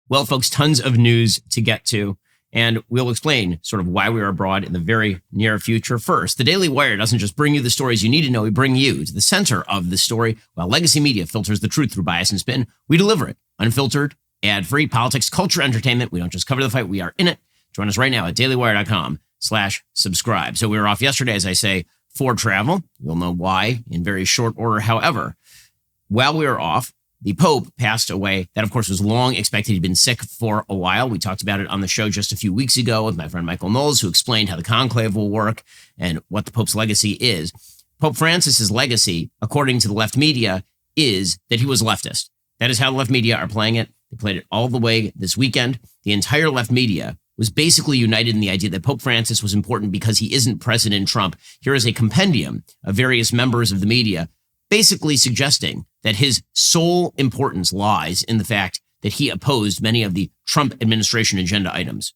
Well, folks, tons of news to get to, and we'll explain sort of why we are abroad in the very near future. First, the Daily Wire doesn't just bring you the stories you need to know. We bring you to the center of the story. While legacy media filters the truth through bias and spin, we deliver it unfiltered, ad-free, politics, culture, entertainment. We don't just cover the fight. We are in it. Join us right now at dailywire.com/subscribe. So we were off yesterday, as I say, for travel. You'll know why in very short order. However, while we were off, the Pope passed away. That, of course, was long expected. He'd been sick for a while. We talked about it on the show just a few weeks ago with my friend Michael Knowles, who explained how the Conclave will work and what the Pope's legacy is. Pope Francis's legacy, according to the left media, is that he was leftist. That is how the left media are playing it. They played it all the way this weekend. The entire left media was basically united in the idea that Pope Francis was important because he isn't President Trump. Here is a compendium of various members of the media basically suggesting that his sole importance lies in the fact that he opposed many of the Trump administration agenda items.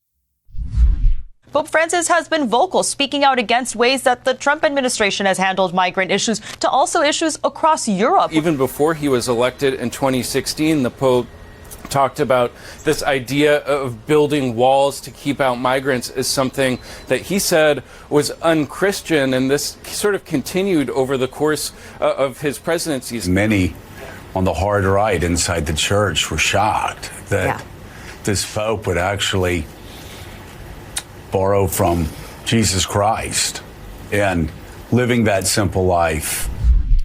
Pope Francis has been vocal, speaking out against ways that the Trump administration has handled migrant issues to also issues across Europe. Even before he was elected in 2016, the Pope talked about this idea of building walls to keep out migrants as something that he said was unchristian, and this sort of continued over the course of his presidency. Many on the hard right inside the church were shocked that this Pope would actually borrow from Jesus Christ and living that simple life.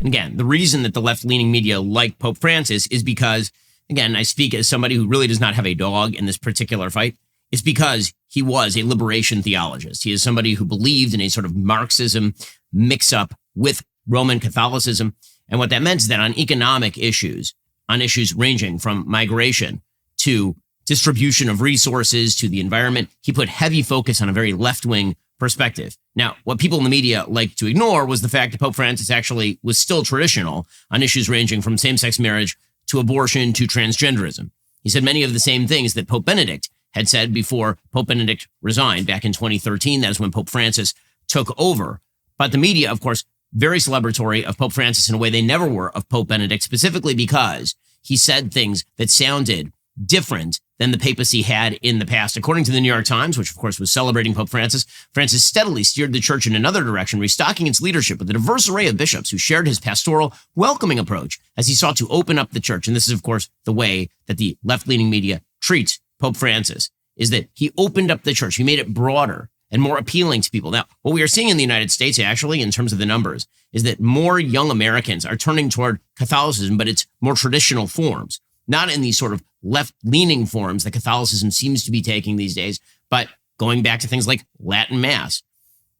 Again, the reason that the left-leaning media like Pope Francis is because, again, I speak as somebody who really does not have a dog in this particular fight. It's because he was a liberation theologist. He is somebody who believed in a sort of Marxism mix-up with Roman Catholicism. And what that meant is that on economic issues, on issues ranging from migration to distribution of resources to the environment, he put heavy focus on a very left-wing perspective. Now, what people in the media like to ignore was the fact that Pope Francis actually was still traditional on issues ranging from same-sex marriage to abortion to transgenderism. He said many of the same things that Pope Benedict had said before Pope Benedict resigned back in 2013. That is when Pope Francis took over. But the media, of course, very celebratory of Pope Francis in a way they never were of Pope Benedict, specifically because he said things that sounded different than the papacy had in the past. According to the New York Times, which of course was celebrating Pope Francis, Francis steadily steered the church in another direction, restocking its leadership with a diverse array of bishops who shared his pastoral, welcoming approach as he sought to open up the church. And this is, of course, the way that the left-leaning media treats Pope Francis, is that he opened up the church. He made it broader and more appealing to people. Now, what we are seeing in the United States, actually, in terms of the numbers, is that more young Americans are turning toward Catholicism, but it's more traditional forms, not in these sort of left-leaning forms that Catholicism seems to be taking these days, but going back to things like Latin Mass.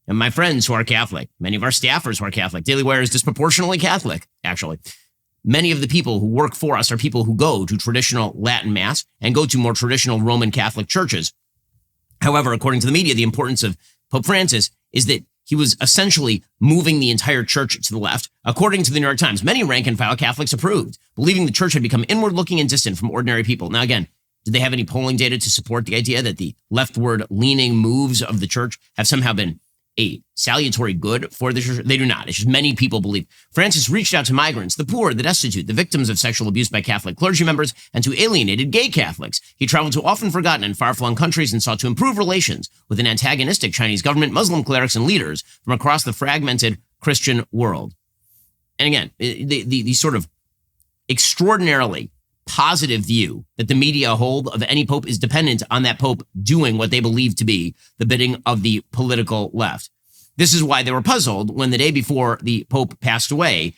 And my friends who are Catholic, many of our staffers who are Catholic, Daily Wire is disproportionately Catholic, actually. Many of the people who work for us are people who go to traditional Latin Mass and go to more traditional Roman Catholic churches. However, according to the media, the importance of Pope Francis is that he was essentially moving the entire church to the left. According to the New York Times, many rank-and-file Catholics approved, believing the church had become inward-looking and distant from ordinary people. Now, again, did they have any polling data to support the idea that the leftward-leaning moves of the church have somehow been a salutary good for the church? They do not. It's just many people believe. Francis reached out to migrants, the poor, the destitute, the victims of sexual abuse by Catholic clergy members, and to alienated gay Catholics. He traveled to often forgotten and far-flung countries and sought to improve relations with an antagonistic Chinese government, Muslim clerics, and leaders from across the fragmented Christian world. And again, the sort of extraordinarily positive view that the media hold of any pope is dependent on that pope doing what they believe to be the bidding of the political left. This is why they were puzzled when the day before the pope passed away,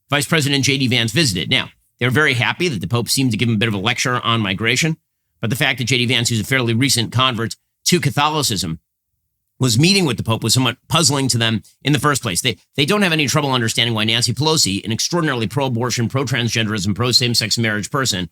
Vice President J.D. Vance visited. Now, they were very happy that the pope seemed to give him a bit of a lecture on migration, but the fact that J.D. Vance, who's a fairly recent convert to Catholicism, was meeting with the Pope was somewhat puzzling to them in the first place. They don't have any trouble understanding why Nancy Pelosi, an extraordinarily pro-abortion, pro-transgenderism, pro-same-sex marriage person,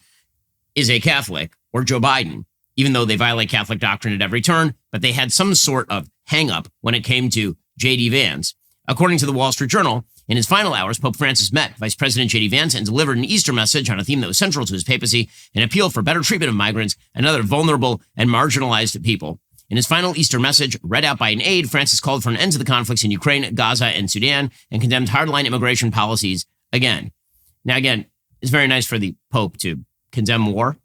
is a Catholic, or Joe Biden, even though they violate Catholic doctrine at every turn, but they had some sort of hang-up when it came to J.D. Vance. According to the Wall Street Journal, in his final hours, Pope Francis met Vice President J.D. Vance and delivered an Easter message on a theme that was central to his papacy, an appeal for better treatment of migrants and other vulnerable and marginalized people. In his final Easter message, read out by an aide, Francis called for an end to the conflicts in Ukraine, Gaza, and Sudan, and condemned hardline immigration policies again. Now, again, it's very nice for the Pope to condemn war,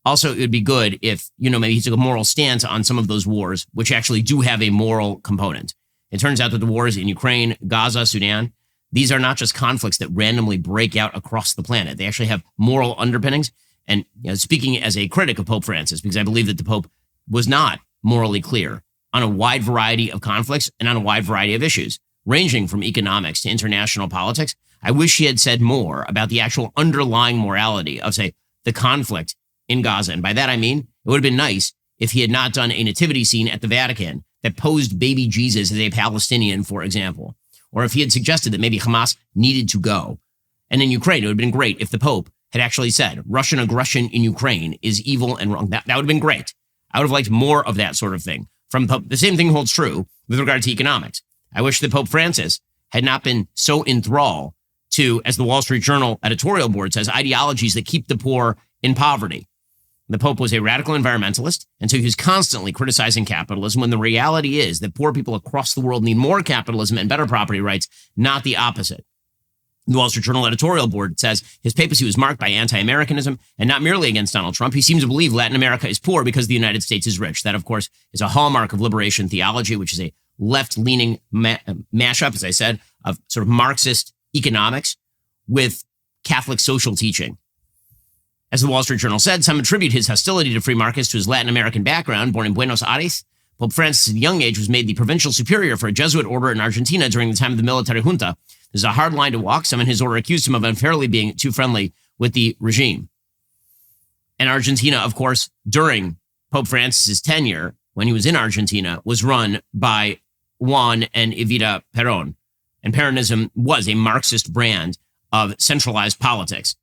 Also, it would be good if, maybe he took a moral stance on some of those wars, which actually do have a moral component. It turns out that the wars in Ukraine, Gaza, Sudan, these are not just conflicts that randomly break out across the planet. They actually have moral underpinnings. And speaking as a critic of Pope Francis, because I believe that the Pope was not morally clear on a wide variety of conflicts and on a wide variety of issues, ranging from economics to international politics, I wish he had said more about the actual underlying morality of, say, the conflict in Gaza. And by that, I mean, it would have been nice if he had not done a nativity scene at the Vatican that posed baby Jesus as a Palestinian, for example, or if he had suggested that maybe Hamas needed to go. And in Ukraine, it would have been great if the Pope had actually said Russian aggression in Ukraine is evil and wrong. That would have been great. I would have liked more of that sort of thing from Pope. The same thing holds true with regard to economics. I wish that Pope Francis had not been so enthralled to, as the Wall Street Journal editorial board says, ideologies that keep the poor in poverty. The Pope was a radical environmentalist, and so he was constantly criticizing capitalism when the reality is that poor people across the world need more capitalism and better property rights, not the opposite. The Wall Street Journal editorial board says his papacy was marked by anti-Americanism and not merely against Donald Trump. He seems to believe Latin America is poor because the United States is rich. That, of course, is a hallmark of liberation theology, which is a left-leaning mashup, as I said, of sort of Marxist economics with Catholic social teaching. As the Wall Street Journal said, some attribute his hostility to free markets to his Latin American background. Born in Buenos Aires, Pope Francis at a young age was made the provincial superior for a Jesuit order in Argentina during the time of the military junta. This is a hard line to walk. Some in his order accused him of unfairly being too friendly with the regime. And Argentina, of course, during Pope Francis's tenure, when he was in Argentina, was run by Juan and Evita Perón. And Peronism was a Marxist brand of centralized politics.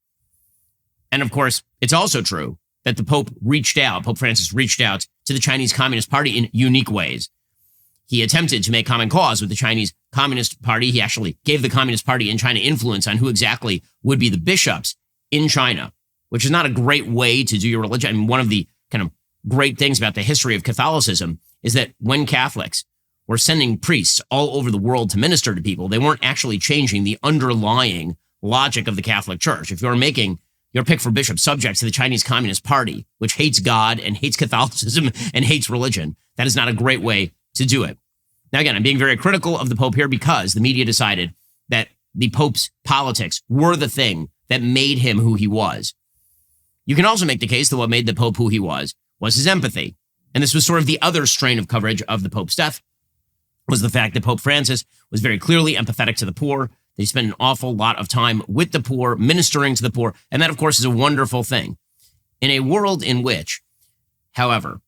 And of course, it's also true that Pope Francis reached out to the Chinese Communist Party in unique ways. He attempted to make common cause with the Chinese Communist Party. He actually gave the Communist Party in China influence on who exactly would be the bishops in China, which is not a great way to do your religion. I mean, one of the kind of great things about the history of Catholicism is that when Catholics were sending priests all over the world to minister to people, they weren't actually changing the underlying logic of the Catholic Church. If you're making your pick for bishop subject to the Chinese Communist Party, which hates God and hates Catholicism and hates religion, that is not a great way to do it. Now, again, I'm being very critical of the Pope here because the media decided that the Pope's politics were the thing that made him who he was. You can also make the case that what made the Pope who he was his empathy. And this was sort of the other strain of coverage of the Pope's death, was the fact that Pope Francis was very clearly empathetic to the poor. They spent an awful lot of time with the poor, ministering to the poor. And that, of course, is a wonderful thing. In a world in which, however,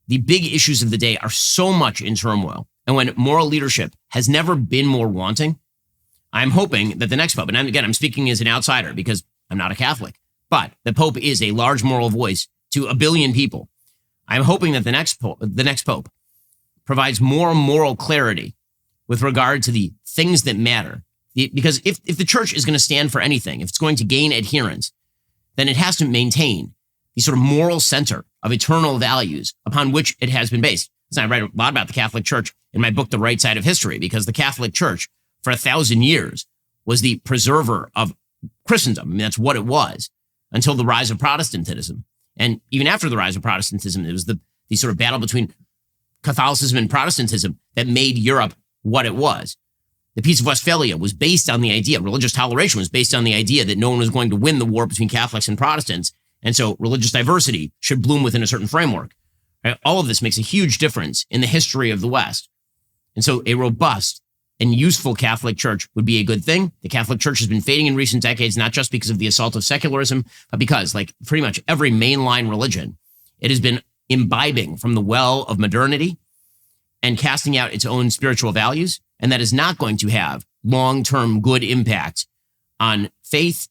the big issues of the day are so much in turmoil, and when moral leadership has never been more wanting, I'm hoping that the next Pope, and I'm speaking as an outsider because I'm not a Catholic, but the Pope is a large moral voice to a billion people. I'm hoping that the next Pope provides more moral clarity with regard to the things that matter. Because if the church is going to stand for anything, if it's going to gain adherence, then it has to maintain the sort of moral center of eternal values upon which it has been based. So I write a lot about the Catholic Church in my book, The Right Side of History, because the Catholic Church for 1,000 years was the preserver of Christendom. I mean, that's what it was until the rise of Protestantism. And even after the rise of Protestantism, it was the sort of battle between Catholicism and Protestantism that made Europe what it was. The Peace of Westphalia was based on the idea, religious toleration was based on the idea that no one was going to win the war between Catholics and Protestants. And so religious diversity should bloom within a certain framework. Right? All of this makes a huge difference in the history of the West. And so a robust and useful Catholic Church would be a good thing. The Catholic Church has been fading in recent decades, not just because of the assault of secularism, but because, like pretty much every mainline religion, it has been imbibing from the well of modernity and casting out its own spiritual values. And that is not going to have long-term good impact on faith,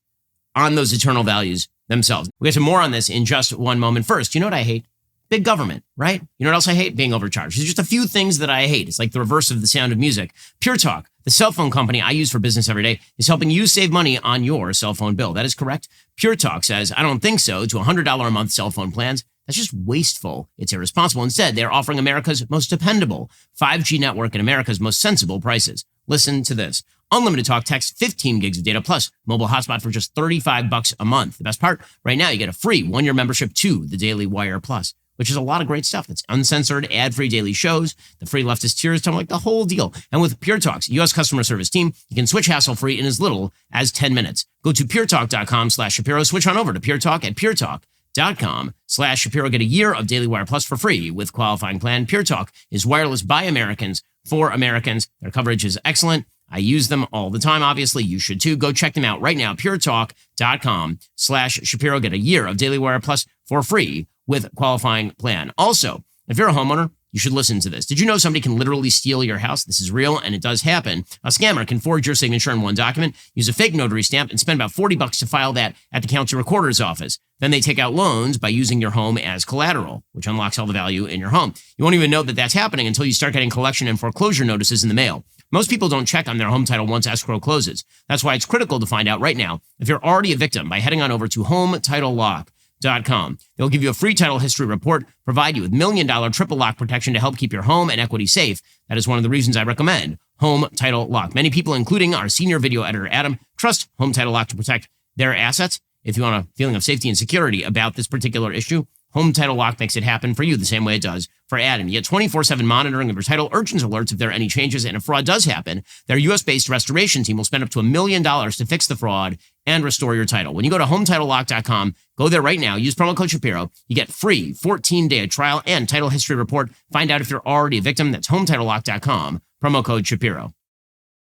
on those eternal values themselves. We'll get to more on this in just one moment. First, you know what I hate? Big government, right? You know what else I hate? Being overcharged. There's just a few things that I hate. It's like the reverse of The Sound of Music. Pure Talk, the cell phone company I use for business every day, is helping you save money on your cell phone bill. That is correct. Pure Talk says, I don't think so, to $100 a month cell phone plans. That's just wasteful. It's irresponsible. Instead, they're offering America's most dependable 5G network at America's most sensible prices. Listen to this. Unlimited talk, text, 15 gigs of data, plus mobile hotspot for just $35 a month. The best part, right now you get a free one-year membership to the Daily Wire Plus, which is a lot of great stuff. That's uncensored, ad-free daily shows, the free leftist tears tone, like the whole deal. And with Pure Talk's U.S. customer service team, you can switch hassle-free in as little as 10 minutes. Go to puretalk.com/Shapiro. Switch on over to Pure Talk at puretalk.com/Shapiro. Get a year of Daily Wire Plus for free with qualifying plan. Pure Talk is wireless by Americans for Americans. Their coverage is excellent. I use them all the time. Obviously, you should too. Go check them out right now. puretalk.com/Shapiro. Get a year of Daily Wire Plus for free with qualifying plan. Also, if you're a homeowner, you should listen to this. Did you know somebody can literally steal your house? This is real, and it does happen. A scammer can forge your signature in one document, use a fake notary stamp, and spend about $40 to file that at the county recorder's office. Then they take out loans by using your home as collateral, which unlocks all the value in your home. You won't even know that that's happening until you start getting collection and foreclosure notices in the mail. Most people don't check on their home title once escrow closes. That's why it's critical to find out right now if you're already a victim by heading on over to HomeTitleLock.com. They'll give you a free title history report, provide you with $1 million triple lock protection to help keep your home and equity safe. That is one of the reasons I recommend Home Title Lock. Many people, including our senior video editor, Adam, trust Home Title Lock to protect their assets. If you want a feeling of safety and security about this particular issue, Home Title Lock makes it happen for you the same way it does for Adam. You get 24/7 monitoring of your title, urgent alerts if there are any changes, and if fraud does happen, their U.S.-based restoration team will spend up to $1 million to fix the fraud and restore your title. When you go to HomeTitleLock.com, go there right now, use promo code Shapiro. You get free 14-day trial and title history report. Find out if you're already a victim. That's HomeTitleLock.com, promo code Shapiro.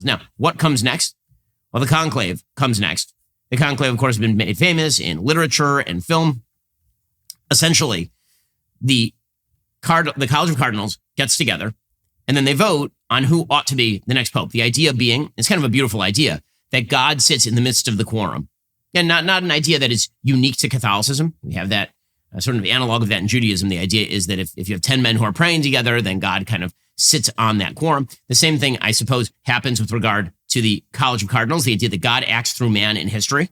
Now, what comes next? Well, the Conclave comes next. The Conclave, of course, has been made famous in literature and film. Essentially, the College of Cardinals gets together, and then they vote on who ought to be the next pope. The idea being, it's kind of a beautiful idea, that God sits in the midst of the quorum. And not an idea that is unique to Catholicism. We have that sort of analog of that in Judaism. The idea is that if you have 10 men who are praying together, then God kind of sits on that quorum. The same thing, I suppose, happens with regard to the College of Cardinals, the idea that God acts through man in history.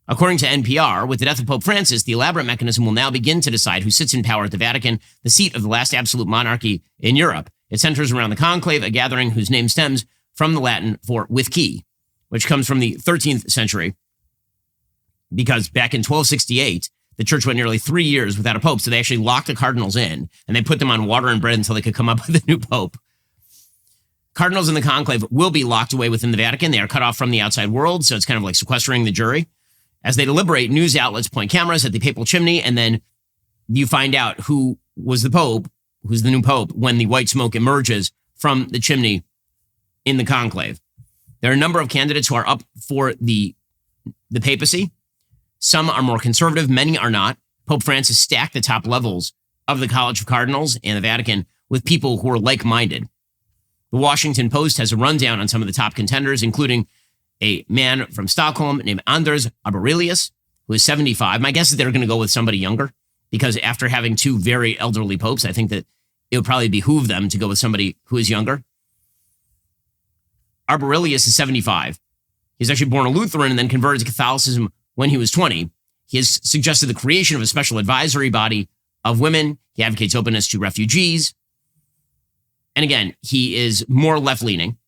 According to NPR, with the death of Pope Francis, the elaborate mechanism will now begin to decide who sits in power at the Vatican, the seat of the last absolute monarchy in Europe. It centers around the Conclave, a gathering whose name stems from the Latin for with key, which comes from the 13th century, because back in 1268, the church went nearly 3 years without a pope, so they actually locked the cardinals in, and they put them on water and bread until they could come up with a new pope. Cardinals in the Conclave will be locked away within the Vatican. They are cut off from the outside world, so it's kind of like sequestering the jury. As they deliberate, news outlets point cameras at the papal chimney, and then you find out who was the pope, who's the new pope, when the white smoke emerges from the chimney in the conclave. There are a number of candidates who are up for the papacy. Some are more conservative, many are not. Pope Francis stacked the top levels of the College of Cardinals and the Vatican with people who are like-minded. The Washington Post has a rundown on some of the top contenders, including a man from Stockholm named Anders Arborelius, who is 75. My guess is they're going to go with somebody younger, because after having two very elderly popes, I think that it would probably behoove them to go with somebody who is younger. Arborelius is 75. He's actually born a Lutheran and then converted to Catholicism when he was 20. He has suggested the creation of a special advisory body of women. He advocates openness to refugees. And again, he is more left-leaning.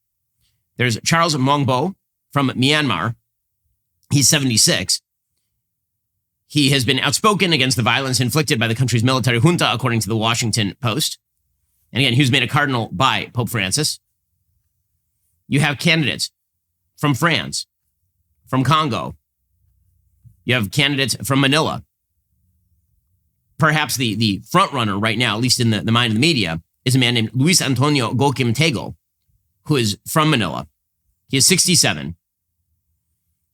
There's Charles Mongbo from Myanmar. He's 76. He has been outspoken against the violence inflicted by the country's military junta, according to the Washington Post. And again, he was made a cardinal by Pope Francis. You have candidates from France, from Congo. You have candidates from Manila. Perhaps the front runner right now, at least in the mind of the media, is a man named Luis Antonio Gokim Tego, who is from Manila. He is 67.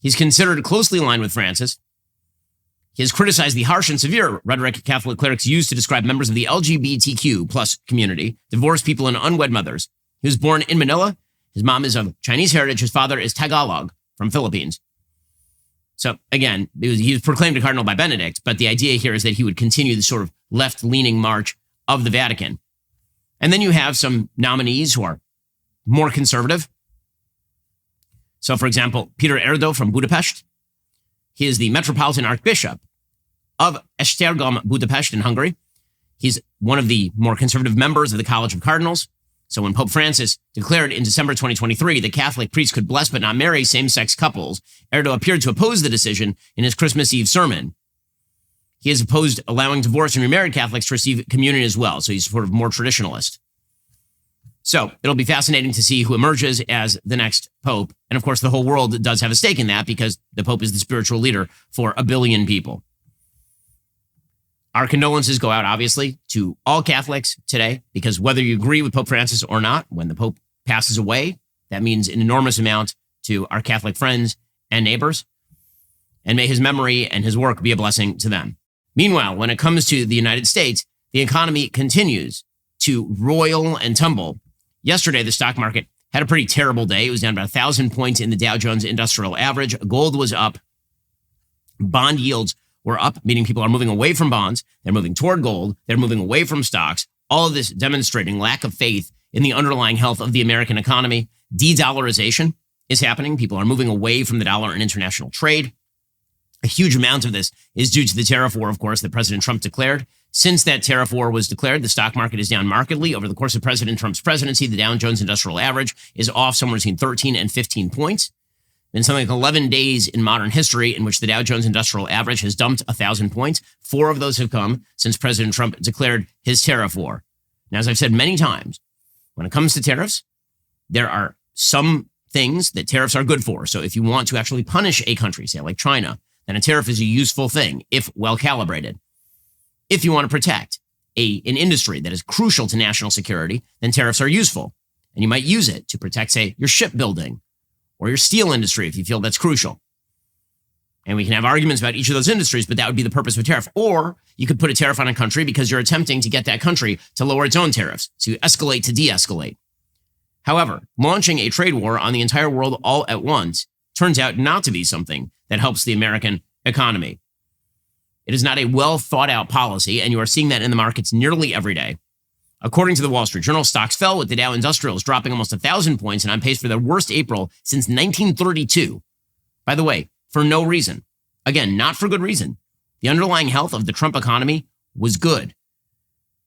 He's considered closely aligned with Francis. He has criticized the harsh and severe rhetoric Catholic clerics use to describe members of the LGBTQ plus community, divorced people, and unwed mothers. He was born in Manila. His mom is of Chinese heritage. His father is Tagalog from Philippines. So again, he was proclaimed a cardinal by Benedict, but the idea here is that he would continue the sort of left-leaning march of the Vatican. And then you have some nominees who are more conservative. So, for example, Peter Erdo from Budapest. He is the Metropolitan Archbishop of Esztergom, Budapest in Hungary. He's one of the more conservative members of the College of Cardinals. So when Pope Francis declared in December 2023 that Catholic priests could bless but not marry same-sex couples, Erdo appeared to oppose the decision in his Christmas Eve sermon. He has opposed allowing divorced and remarried Catholics to receive communion as well, so he's sort of more traditionalist. So it'll be fascinating to see who emerges as the next pope. And of course, the whole world does have a stake in that because the pope is the spiritual leader for 1 billion people. Our condolences go out, obviously, to all Catholics today, because whether you agree with Pope Francis or not, when the Pope passes away, that means an enormous amount to our Catholic friends and neighbors. And may his memory and his work be a blessing to them. Meanwhile, when it comes to the United States, the economy continues to roil and tumble. Yesterday, the stock market had a pretty terrible day. It was down about 1,000 points in the Dow Jones Industrial Average. Gold was up. Bond yields were up, meaning people are moving away from bonds. They're moving toward gold. They're moving away from stocks. All of this demonstrating lack of faith in the underlying health of the American economy. De-dollarization is happening. People are moving away from the dollar in international trade. A huge amount of this is due to the tariff war, of course, that President Trump declared. Since that tariff war was declared, the stock market is down markedly. Over the course of President Trump's presidency, the Dow Jones Industrial Average is off somewhere between 13 and 15 points. Been something like 11 days in modern history in which the Dow Jones Industrial Average has dumped 1,000 points. 4 of those have come since President Trump declared his tariff war. Now, as I've said many times, when it comes to tariffs, there are some things that tariffs are good for. So if you want to actually punish a country, say like China, then a tariff is a useful thing if well calibrated. If you want to protect an industry that is crucial to national security, then tariffs are useful. And you might use it to protect, say, your shipbuilding or your steel industry if you feel that's crucial. And we can have arguments about each of those industries, but that would be the purpose of a tariff. Or you could put a tariff on a country because you're attempting to get that country to lower its own tariffs. So you escalate to de-escalate. However, launching a trade war on the entire world all at once turns out not to be something that helps the American economy. It is not a well thought out policy, and you are seeing that in the markets nearly every day. According to the Wall Street Journal, stocks fell with the Dow Industrials dropping almost 1,000 points and on pace for their worst April since 1932. By the way, for no reason. Again, not for good reason. The underlying health of the Trump economy was good.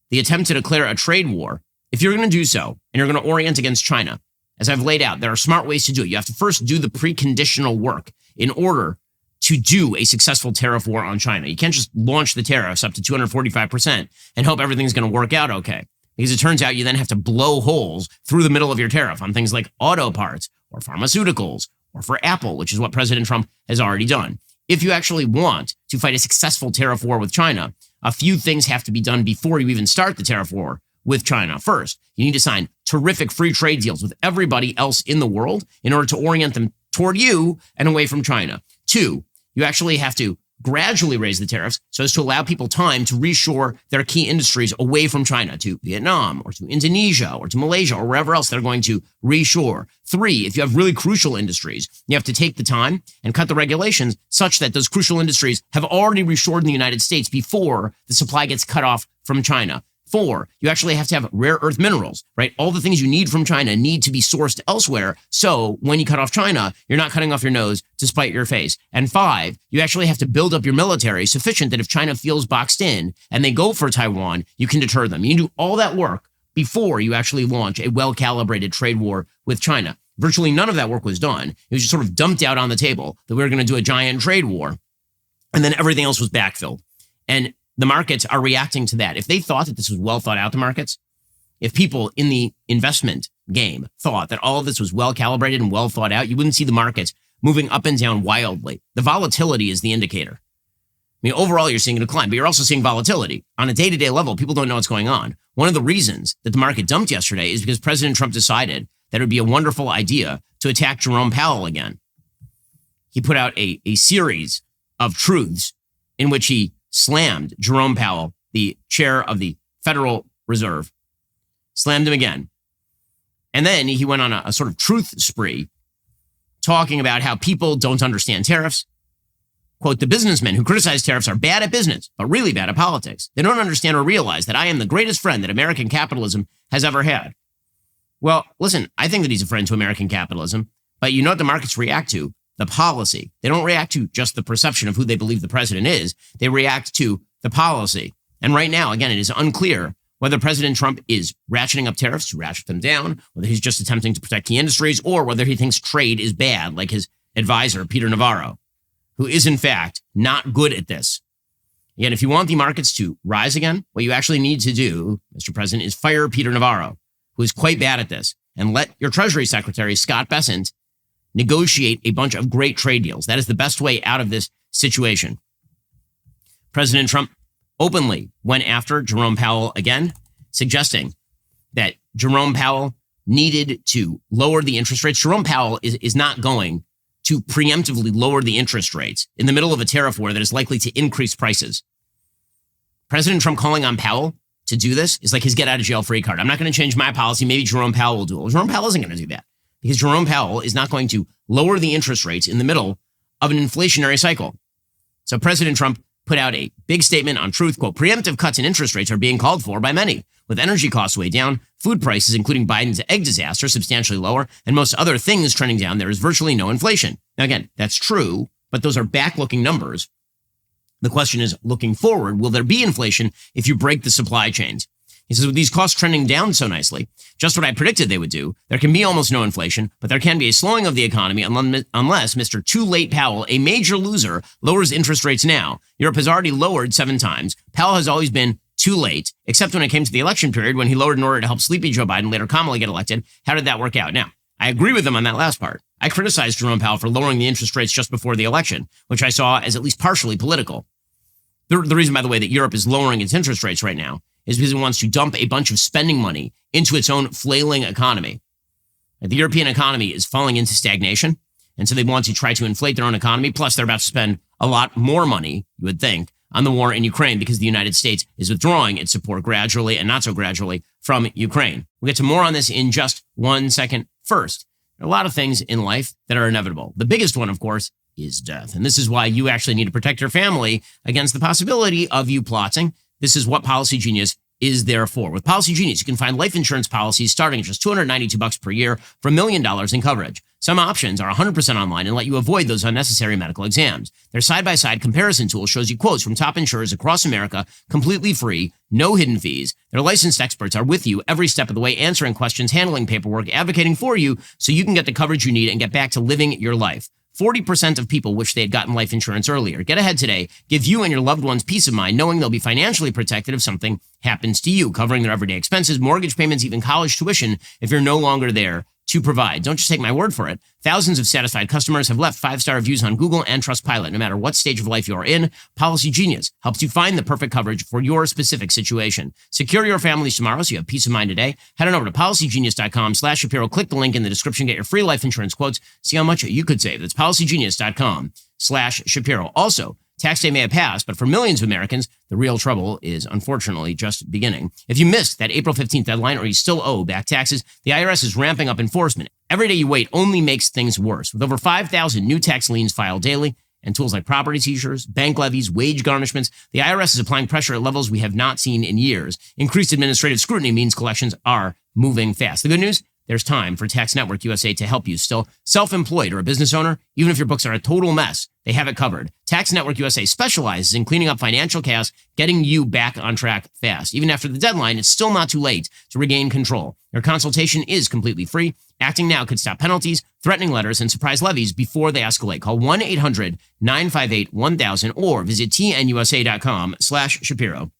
The attempt to declare a trade war, if you're going to do so, and you're going to orient against China, as I've laid out, there are smart ways to do it. You have to first do the preconditional work in order to do a successful tariff war on China. You can't just launch the tariffs up to 245% and hope everything's going to work out okay. Because it turns out you then have to blow holes through the middle of your tariff on things like auto parts or pharmaceuticals or for Apple, which is what President Trump has already done. If you actually want to fight a successful tariff war with China, a few things have to be done before you even start the tariff war with China. First, you need to sign terrific free trade deals with everybody else in the world in order to orient them toward you and away from China. 2, you actually have to gradually raise the tariffs so as to allow people time to reshore their key industries away from China to Vietnam or to Indonesia or to Malaysia or wherever else they're going to reshore. 3, if you have really crucial industries, you have to take the time and cut the regulations such that those crucial industries have already reshored in the United States before the supply gets cut off from China. 4, you actually have to have rare earth minerals, right? All the things you need from China need to be sourced elsewhere. So when you cut off China, you're not cutting off your nose to spite your face. And 5, you actually have to build up your military sufficient that if China feels boxed in and they go for Taiwan, you can deter them. You can do all that work before you actually launch a well-calibrated trade war with China. Virtually none of that work was done. It was just sort of dumped out on the table that we were going to do a giant trade war. And then everything else was backfilled. And the markets are reacting to that. If they thought that this was well thought out, the markets, if people in the investment game thought that all of this was well calibrated and well thought out, you wouldn't see the markets moving up and down wildly. The volatility is the indicator. I mean, overall, you're seeing a decline, but you're also seeing volatility. On a day-to-day level, people don't know what's going on. One of the reasons that the market dumped yesterday is because President Trump decided that it would be a wonderful idea to attack Jerome Powell again. He put out a series of truths in which he slammed Jerome Powell, the chair of the Federal Reserve, slammed him again. And then he went on a sort of truth spree, talking about how people don't understand tariffs. Quote, the businessmen who criticize tariffs are bad at business, but really bad at politics. They don't understand or realize that I am the greatest friend that American capitalism has ever had. Well, listen, I think that he's a friend to American capitalism, but you know what the markets react to? The policy. They don't react to just the perception of who they believe the president is. They react to the policy. And right now, again, it is unclear Whether President Trump is ratcheting up tariffs to ratchet them down, whether he's just attempting to protect key industries, or whether he thinks trade is bad, like his advisor, Peter Navarro, who is in fact not good at this. Again, if you want the markets to rise again, what you actually need to do, Mr. President, is fire Peter Navarro, who is quite bad at this, and let your Treasury Secretary, Scott Bessent, negotiate a bunch of great trade deals. That is the best way out of this situation. President Trump openly went after Jerome Powell again, suggesting that Jerome Powell needed to lower the interest rates. Jerome Powell is not going to preemptively lower the interest rates in the middle of a tariff war that is likely to increase prices. President Trump calling on Powell to do this is like his get out of jail free card. I'm not going to change my policy. Maybe Jerome Powell will do it. Well, Jerome Powell isn't going to do that because Jerome Powell is not going to lower the interest rates in the middle of an inflationary cycle. So President Trump put out a big statement on Truth, quote, preemptive cuts in interest rates are being called for by many. With energy costs way down, food prices, including Biden's egg disaster, substantially lower, and most other things trending down, there is virtually no inflation. Now, again, that's true, but those are back-looking numbers. The question is, looking forward, will there be inflation if you break the supply chains? He says, with these costs trending down so nicely, just what I predicted they would do, there can be almost no inflation, but there can be a slowing of the economy unless Mr. Too Late Powell, a major loser, lowers interest rates now. Europe has already lowered 7 times. Powell has always been too late, except when it came to the election period when he lowered in order to help sleepy Joe Biden, later Kamala, get elected. How did that work out? Now, I agree with him on that last part. I criticized Jerome Powell for lowering the interest rates just before the election, which I saw as at least partially political. The reason, by the way, that Europe is lowering its interest rates right now is because it wants to dump a bunch of spending money into its own flailing economy. The European economy is falling into stagnation, and so they want to try to inflate their own economy. Plus, they're about to spend a lot more money, you would think, on the war in Ukraine because the United States is withdrawing its support gradually and not so gradually from Ukraine. We'll get to more on this in just 1 second. First, there are a lot of things in life that are inevitable. The biggest one, of course, is death. And this is why you actually need to protect your family against the possibility of you plotting. This is what Policy Genius is there for. With Policy Genius, you can find life insurance policies starting at just $292 per year for $1 million in coverage. Some options are 100% online and let you avoid those unnecessary medical exams. Their side-by-side comparison tool shows you quotes from top insurers across America, completely free, no hidden fees. Their licensed experts are with you every step of the way, answering questions, handling paperwork, advocating for you so you can get the coverage you need and get back to living your life. 40% of people wish they had gotten life insurance earlier. Get ahead today. Give you and your loved ones peace of mind knowing they'll be financially protected if something happens to you, covering their everyday expenses, mortgage payments, even college tuition if you're no longer there to provide. Don't just take my word for it. Thousands of satisfied customers have left 5-star reviews on Google and Trustpilot. No matter what stage of life you're in, Policy Genius helps you find the perfect coverage for your specific situation. Secure your families tomorrow so you have peace of mind today. Head on over to policygenius.com/Shapiro. Click the link in the description. Get your free life insurance quotes. See how much you could save. That's policygenius.com/Shapiro. Also, tax day may have passed, but for millions of Americans, the real trouble is unfortunately just beginning. If you missed that April 15th deadline or you still owe back taxes, the IRS is ramping up enforcement. Every day you wait only makes things worse. With over 5,000 new tax liens filed daily and tools like property seizures, bank levies, wage garnishments, the IRS is applying pressure at levels we have not seen in years. Increased administrative scrutiny means collections are moving fast. The good news? There's time for Tax Network USA to help you. Still self-employed or a business owner, even if your books are a total mess, they have it covered. Tax Network USA specializes in cleaning up financial chaos, getting you back on track fast. Even after the deadline, it's still not too late to regain control. Your consultation is completely free. Acting now could stop penalties, threatening letters, and surprise levies before they escalate. Call 1-800-958-1000 or visit tnusa.com/Shapiro.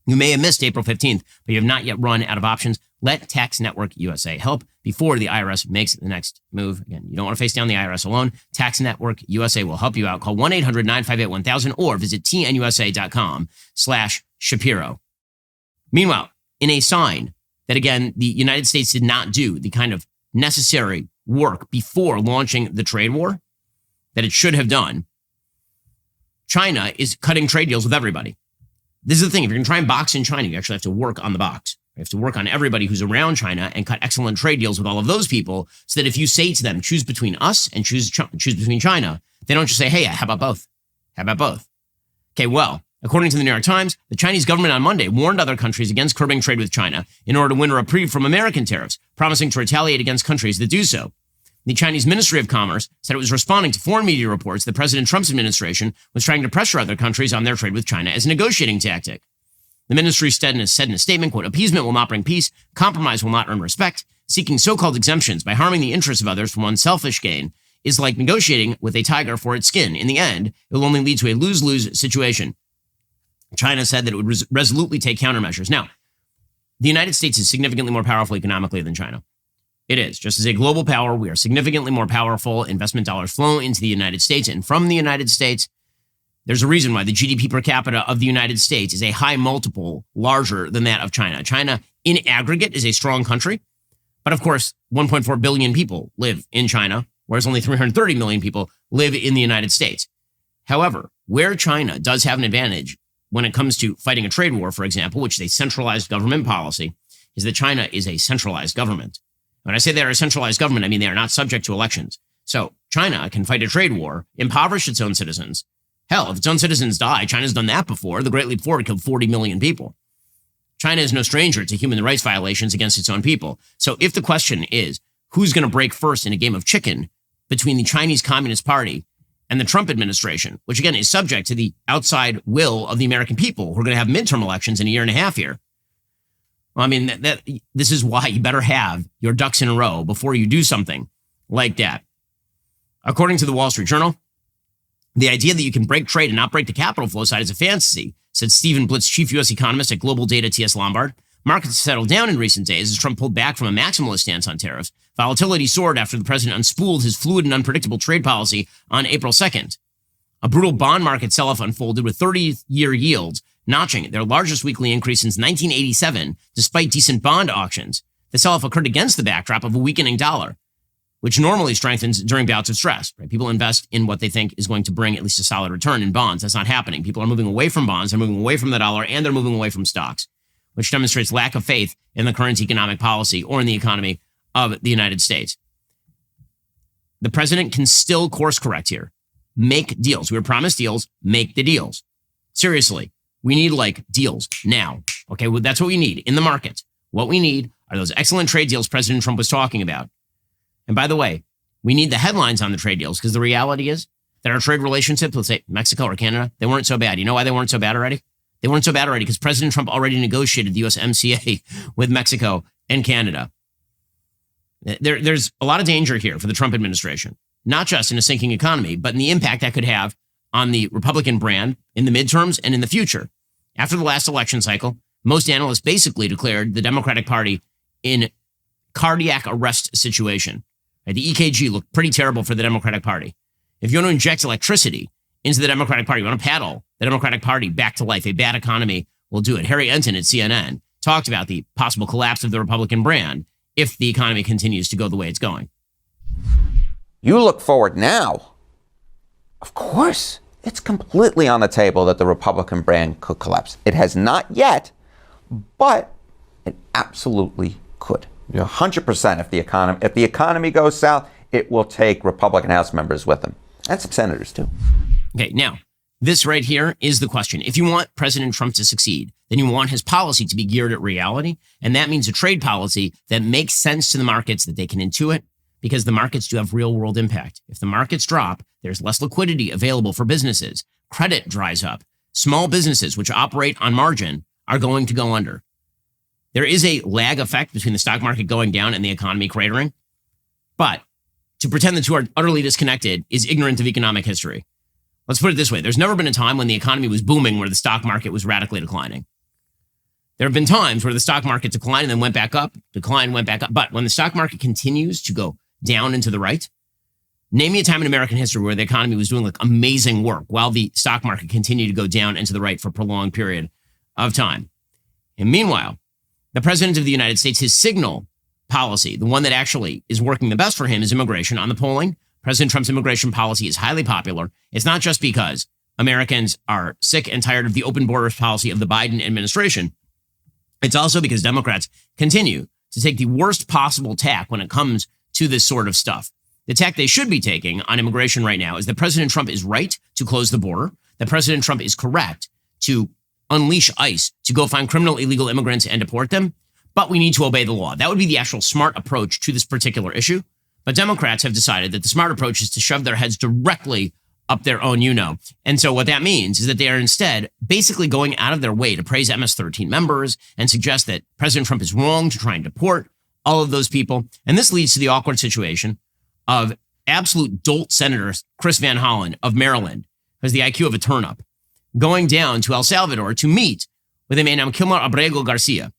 You may have missed April 15th, but you have not yet run out of options. Let Tax Network USA help before the IRS makes the next move. Again, you don't want to face down the IRS alone. Tax Network USA will help you out. Call 1-800-958-1000 or visit tnusa.com/Shapiro. Meanwhile, in a sign that, again, the United States did not do the kind of necessary work before launching the trade war that it should have done, China is cutting trade deals with everybody. This is the thing. If you're going to try and box in China, you actually have to work on the box. You have to work on everybody who's around China and cut excellent trade deals with all of those people so that if you say to them, choose between us and choose between China, they don't just say, hey, how about both? How about both? Okay, well, according to the New York Times, the Chinese government on Monday warned other countries against curbing trade with China in order to win a reprieve from American tariffs, promising to retaliate against countries that do so. The Chinese Ministry of Commerce said it was responding to foreign media reports that President Trump's administration was trying to pressure other countries on their trade with China as a negotiating tactic. The ministry said in a statement, quote, appeasement will not bring peace, compromise will not earn respect. Seeking so-called exemptions by harming the interests of others for one's selfish gain is like negotiating with a tiger for its skin. In the end, it will only lead to a lose-lose situation. China said that it would resolutely take countermeasures. Now, the United States is significantly more powerful economically than China. It is. Just as a global power, we are significantly more powerful. Investment dollars flow into the United States and from the United States. There's a reason why the GDP per capita of the United States is a high multiple larger than that of China. China, in aggregate, is a strong country. But of course, 1.4 billion people live in China, whereas only 330 million people live in the United States. However, where China does have an advantage when it comes to fighting a trade war, for example, which is a centralized government policy, is that China is a centralized government. When I say they are a centralized government, I mean they are not subject to elections. So China can fight a trade war, impoverish its own citizens. Hell, if its own citizens die, China's done that before. The Great Leap Forward killed 40 million people. China is no stranger to human rights violations against its own people. So if the question is, who's going to break first in a game of chicken between the Chinese Communist Party and the Trump administration, which again is subject to the outside will of the American people who are going to have midterm elections in a year and a half here. Well, I mean, this is why you better have your ducks in a row before you do something like that. According to the Wall Street Journal, the idea that you can break trade and not break the capital flow side is a fantasy, said Stephen Blitz, chief U.S. economist at Global Data TS Lombard. Markets settled down in recent days as Trump pulled back from a maximalist stance on tariffs. Volatility soared after the president unspooled his fluid and unpredictable trade policy on April 2nd. A brutal bond market sell-off unfolded with 30-year yields notching their largest weekly increase since 1987, despite decent bond auctions. The sell-off occurred against the backdrop of a weakening dollar, which normally strengthens during bouts of stress. Right? People invest in what they think is going to bring at least a solid return in bonds. That's not happening. People are moving away from bonds, they're moving away from the dollar, and they're moving away from stocks, which demonstrates lack of faith in the current economic policy or in the economy of the United States. The president can still course correct here. Make deals. We were promised deals. Make the deals. Seriously, we need deals now. Okay, well, that's what we need in the market. What we need are those excellent trade deals President Trump was talking about. And by the way, we need the headlines on the trade deals because the reality is that our trade relationships, let's say Mexico or Canada, they weren't so bad. You know why they weren't so bad already? They weren't so bad already because President Trump already negotiated the USMCA with Mexico and Canada. There's a lot of danger here for the Trump administration, not just in a sinking economy, but in the impact that could have on the Republican brand in the midterms and in the future. After the last election cycle, most analysts basically declared the Democratic Party in cardiac arrest situation. The EKG looked pretty terrible for the Democratic Party. If you want to inject electricity into the Democratic Party, you want to paddle the Democratic Party back to life, a bad economy will do it. Harry Enton at CNN talked about the possible collapse of the Republican brand if the economy continues to go the way it's going. You look forward now. Of course, it's completely on the table that the Republican brand could collapse. It has not yet, but it absolutely could. 100% if the economy goes south, it will take Republican House members with them. And some senators, too. Okay, now, this right here is the question. If you want President Trump to succeed, then you want his policy to be geared at reality. And that means a trade policy that makes sense to the markets, that they can intuit, because the markets do have real world impact. If the markets drop, there's less liquidity available for businesses. Credit dries up. Small businesses, which operate on margin, are going to go under. There is a lag effect between the stock market going down and the economy cratering. But to pretend the two are utterly disconnected is ignorant of economic history. Let's put it this way. There's never been a time when the economy was booming where the stock market was radically declining. There have been times where the stock market declined and then went back up, declined, went back up. But when the stock market continues to go down and to the right, name me a time in American history where the economy was doing amazing work while the stock market continued to go down and to the right for a prolonged period of time. And meanwhile, the president of the United States, his signal policy, the one that actually is working the best for him, is immigration. On the polling, President Trump's immigration policy is highly popular. It's not just because Americans are sick and tired of the open borders policy of the Biden administration. It's also because Democrats continue to take the worst possible tack when it comes to this sort of stuff. The tack they should be taking on immigration right now is that President Trump is right to close the border, that President Trump is correct to unleash ICE to go find criminal illegal immigrants and deport them, but we need to obey the law. That would be the actual smart approach to this particular issue. But Democrats have decided that the smart approach is to shove their heads directly up their own, And so what that means is that they are instead basically going out of their way to praise MS-13 members and suggest that President Trump is wrong to try and deport all of those people. And this leads to the awkward situation of absolute dolt Senator Chris Van Hollen of Maryland, who has the IQ of a turnip, going down to El Salvador to meet with a man named Kilmer Abrego Garcia,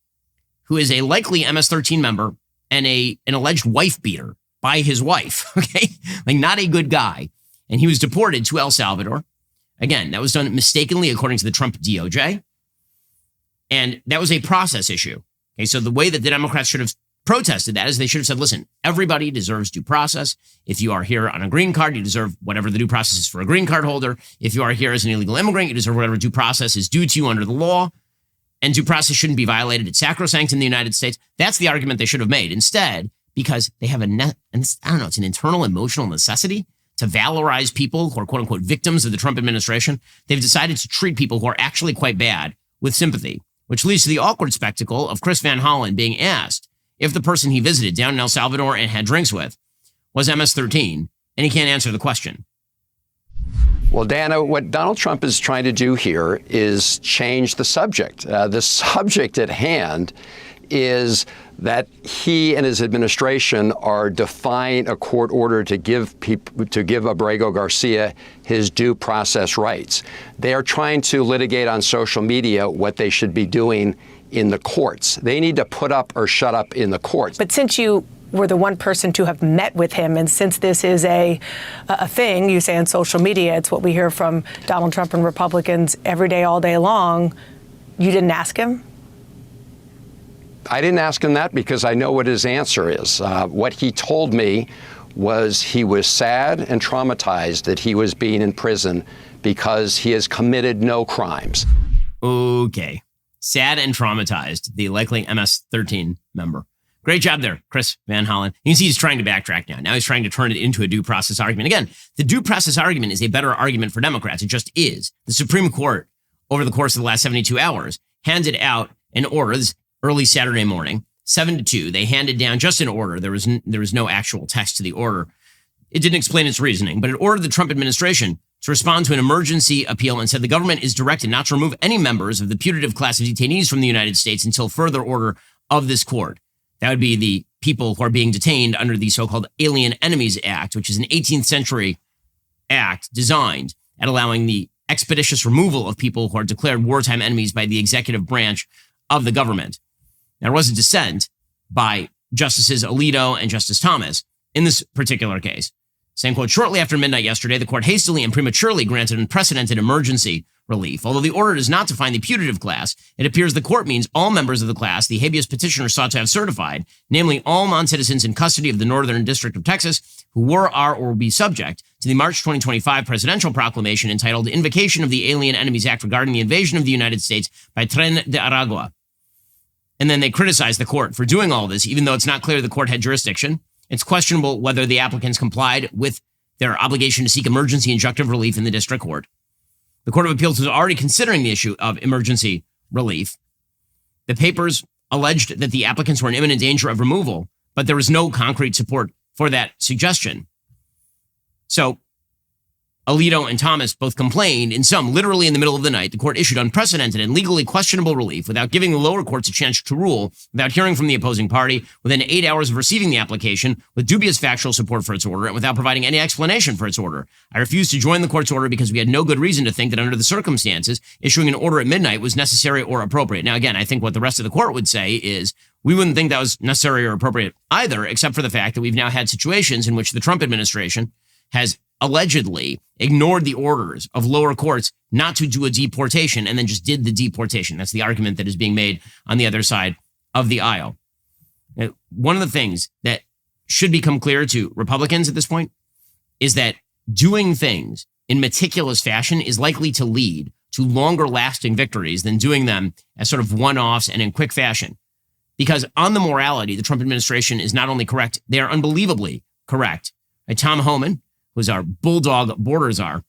who is a likely MS-13 member and an alleged wife beater by his wife, okay? Like, not a good guy. And he was deported to El Salvador. Again, that was done mistakenly according to the Trump DOJ. And that was a process issue. Okay, so the way that the Democrats should have protested that is they should have said, listen, everybody deserves due process. If you are here on a green card, you deserve whatever the due process is for a green card holder. If you are here as an illegal immigrant, you deserve whatever due process is due to you under the law. And due process shouldn't be violated. It's sacrosanct in the United States. That's the argument they should have made. Instead, because they have it's an internal emotional necessity to valorize people who are quote unquote victims of the Trump administration, they've decided to treat people who are actually quite bad with sympathy, which leads to the awkward spectacle of Chris Van Hollen being asked if the person he visited down in El Salvador and had drinks with was MS-13, and he can't answer the question. Well, Dana, what Donald Trump is trying to do here is change the subject. The subject at hand is that he and his administration are defying a court order to give Abrego Garcia his due process rights. They are trying to litigate on social media what they should be doing in the courts. They need to put up or shut up in the courts. But since you were the one person to have met with him, and since this is a thing, you say on social media, it's what we hear from Donald Trump and Republicans every day, all day long, you didn't ask him? I didn't ask him that because I know what his answer is. What he told me was he was sad and traumatized that he was being in prison because he has committed no crimes. Okay. Sad and traumatized, the likely MS-13 member. Great job there, Chris Van Hollen. You can see he's trying to backtrack now. Now he's trying to turn it into a due process argument. Again, the due process argument is a better argument for Democrats. It just is. The Supreme Court, over the course of the last 72 hours, handed out an order this early Saturday morning, 7-2. They handed down just an order. There was no actual text to the order. It didn't explain its reasoning, but it ordered the Trump administration to respond to an emergency appeal and said the government is directed not to remove any members of the putative class of detainees from the United States until further order of this court. That would be the people who are being detained under the so-called Alien Enemies Act, which is an 18th century act designed at allowing the expeditious removal of people who are declared wartime enemies by the executive branch of the government. Now, there was a dissent by Justices Alito and Justice Thomas in this particular case, saying, quote, shortly after midnight yesterday, the court hastily and prematurely granted unprecedented emergency relief. Although the order does not define the putative class, it appears the court means all members of the class the habeas petitioner sought to have certified, namely all non-citizens in custody of the Northern District of Texas who were, are, or will be subject to the March 2025 presidential proclamation entitled Invocation of the Alien Enemies Act regarding the invasion of the United States by Tren de Aragua. And then they criticized the court for doing all this, even though it's not clear the court had jurisdiction. It's questionable whether the applicants complied with their obligation to seek emergency injunctive relief in the district court. The Court of Appeals was already considering the issue of emergency relief. The papers alleged that the applicants were in imminent danger of removal, but there was no concrete support for that suggestion. So Alito and Thomas both complained. In some, literally in the middle of the night, the court issued unprecedented and legally questionable relief without giving the lower courts a chance to rule, without hearing from the opposing party, within 8 hours of receiving the application, with dubious factual support for its order, and without providing any explanation for its order. I refused to join the court's order because we had no good reason to think that under the circumstances, issuing an order at midnight was necessary or appropriate. Now, again, I think what the rest of the court would say is we wouldn't think that was necessary or appropriate either, except for the fact that we've now had situations in which the Trump administration has allegedly ignored the orders of lower courts not to do a deportation and then just did the deportation. That's the argument that is being made on the other side of the aisle. Now, one of the things that should become clear to Republicans at this point is that doing things in meticulous fashion is likely to lead to longer lasting victories than doing them as sort of one-offs and in quick fashion. Because on the morality, the Trump administration is not only correct, they are unbelievably correct. Tom Homan, who's our bulldog border czar,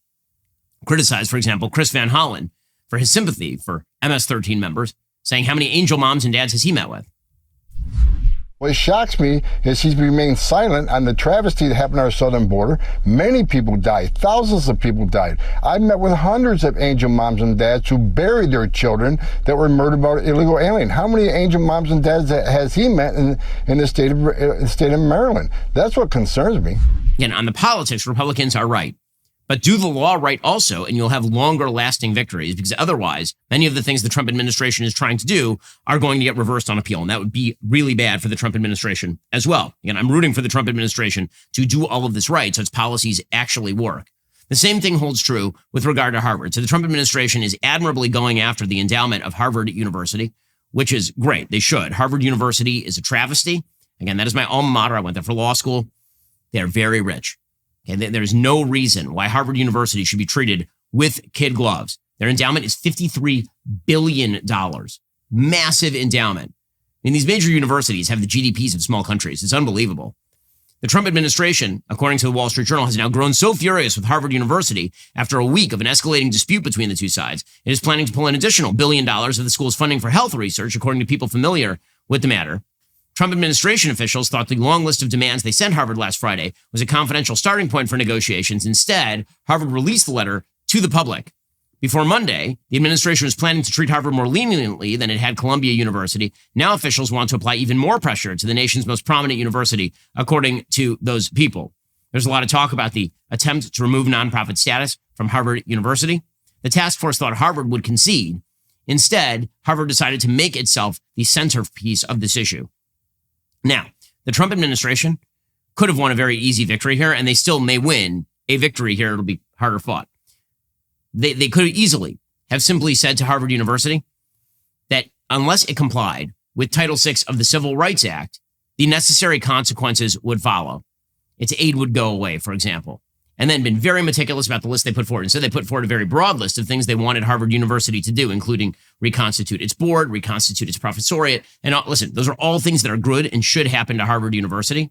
criticized, for example, Chris Van Hollen for his sympathy for MS-13 members, saying how many angel moms and dads has he met with? What shocks me is he's remained silent on the travesty that happened on our southern border. Many people died. Thousands of people died. I've met with hundreds of angel moms and dads who buried their children that were murdered by illegal alien. How many angel moms and dads has he met in the state of Maryland? That's what concerns me. Again, on the politics, Republicans are right. But do the law right also, and you'll have longer lasting victories, because otherwise, many of the things the Trump administration is trying to do are going to get reversed on appeal. And that would be really bad for the Trump administration as well. Again, I'm rooting for the Trump administration to do all of this right so its policies actually work. The same thing holds true with regard to Harvard. So the Trump administration is admirably going after the endowment of Harvard University, which is great. They should. Harvard University is a travesty. Again, that is my alma mater. I went there for law school. They're very rich. Okay, there's no reason why Harvard University should be treated with kid gloves. Their endowment is $53 billion. Massive endowment. I mean, these major universities have the GDPs of small countries. It's unbelievable. The Trump administration, according to the Wall Street Journal, has now grown so furious with Harvard University after a week of an escalating dispute between the two sides, it is planning to pull an additional $1 billion of the school's funding for health research, according to people familiar with the matter. Trump administration officials thought the long list of demands they sent Harvard last Friday was a confidential starting point for negotiations. Instead, Harvard released the letter to the public. Before Monday, the administration was planning to treat Harvard more leniently than it had Columbia University. Now officials want to apply even more pressure to the nation's most prominent university, according to those people. There's a lot of talk about the attempt to remove nonprofit status from Harvard University. The task force thought Harvard would concede. Instead, Harvard decided to make itself the centerpiece of this issue. Now, the Trump administration could have won a very easy victory here, and they still may win a victory here. It'll be harder fought. They could easily have simply said to Harvard University that unless it complied with Title VI of the Civil Rights Act, the necessary consequences would follow. Its aid would go away, for example, and then been very meticulous about the list they put forward. Instead, they put forward a very broad list of things they wanted Harvard University to do, including reconstitute its board, reconstitute its professoriate. And listen, those are all things that are good and should happen to Harvard University.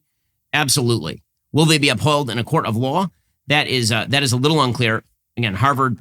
Absolutely. Will they be upheld in a court of law? That is a little unclear. Again, Harvard,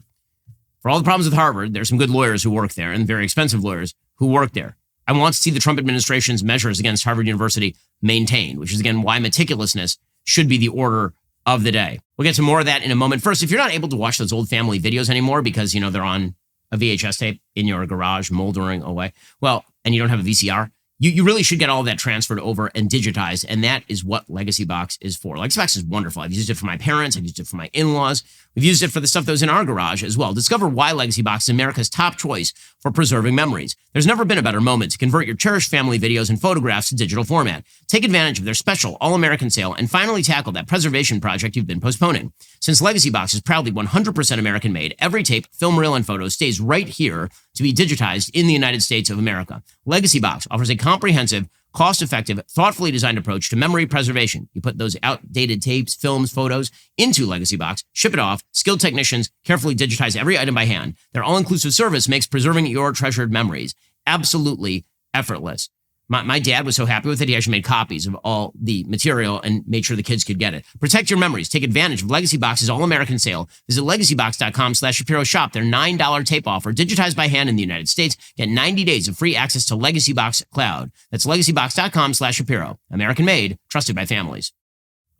for all the problems with Harvard, there's some good lawyers who work there and very expensive lawyers who work there. I want to see the Trump administration's measures against Harvard University maintained, which is, again, why meticulousness should be the order of the day. We'll get to more of that in a moment. First, if you're not able to watch those old family videos anymore because, they're on a VHS tape in your garage moldering away, well, and you don't have a VCR, you really should get all of that transferred over and digitized, and that is what Legacy Box is for. Legacy Box is wonderful. I've used it for my parents. I've used it for my in-laws. We've used it for the stuff that was in our garage as well. Discover why Legacy Box is America's top choice for preserving memories. There's never been a better moment to convert your cherished family videos and photographs to digital format. Take advantage of their special All-American sale and finally tackle that preservation project you've been postponing. Since Legacy Box is proudly 100% American-made, every tape, film reel, and photo stays right here to be digitized in the United States of America. Legacy Box offers a comprehensive, cost-effective, thoughtfully designed approach to memory preservation. You put those outdated tapes, films, photos into Legacy Box, ship it off, skilled technicians carefully digitize every item by hand. Their all-inclusive service makes preserving your treasured memories absolutely effortless. My dad was so happy with it, he actually made copies of all the material and made sure the kids could get it. Protect your memories. Take advantage of Legacy Box's all-American sale. Visit legacybox.com/Shapiro. Shop their $9 tape offer, digitized by hand in the United States. Get 90 days of free access to Legacy Box Cloud. That's legacybox.com/Shapiro. American-made, trusted by families.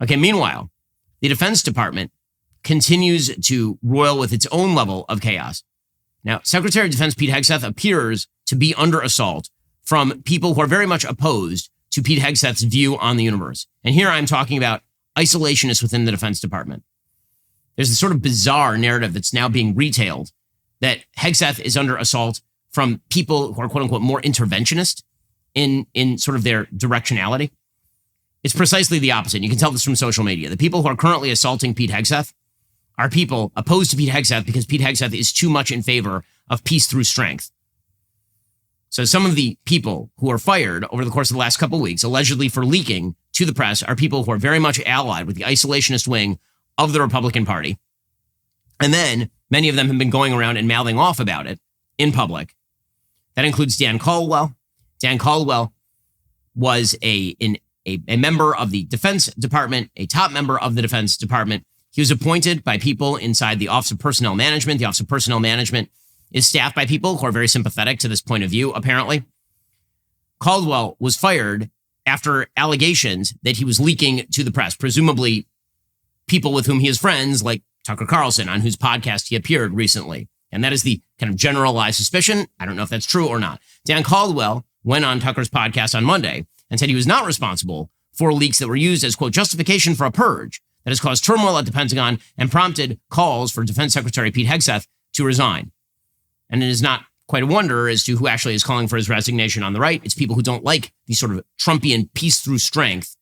Okay, meanwhile, the Defense Department continues to roil with its own level of chaos. Now, Secretary of Defense Pete Hegseth appears to be under assault from people who are very much opposed to Pete Hegseth's view on the universe. And here I'm talking about isolationists within the Defense Department. There's this sort of bizarre narrative that's now being retailed that Hegseth is under assault from people who are, quote unquote, more interventionist in sort of their directionality. It's precisely the opposite. You can tell this from social media. The people who are currently assaulting Pete Hegseth are people opposed to Pete Hegseth because Pete Hegseth is too much in favor of peace through strength. So some of the people who are fired over the course of the last couple of weeks, allegedly for leaking to the press, are people who are very much allied with the isolationist wing of the Republican Party. And then many of them have been going around and mouthing off about it in public. That includes Dan Caldwell. Dan Caldwell was a member of the Defense Department, a top member of the Defense Department. He was appointed by people inside the Office of Personnel Management. The Office of Personnel Management is staffed by people who are very sympathetic to this point of view, apparently. Caldwell was fired after allegations that he was leaking to the press, presumably people with whom he is friends, like Tucker Carlson, on whose podcast he appeared recently. And that is the kind of generalized suspicion. I don't know if that's true or not. Dan Caldwell went on Tucker's podcast on Monday and said he was not responsible for leaks that were used as, quote, justification for a purge that has caused turmoil at the Pentagon and prompted calls for Defense Secretary Pete Hegseth to resign. And it is not quite a wonder as to who actually is calling for his resignation on the right. It's people who don't like the sort of Trumpian peace through strength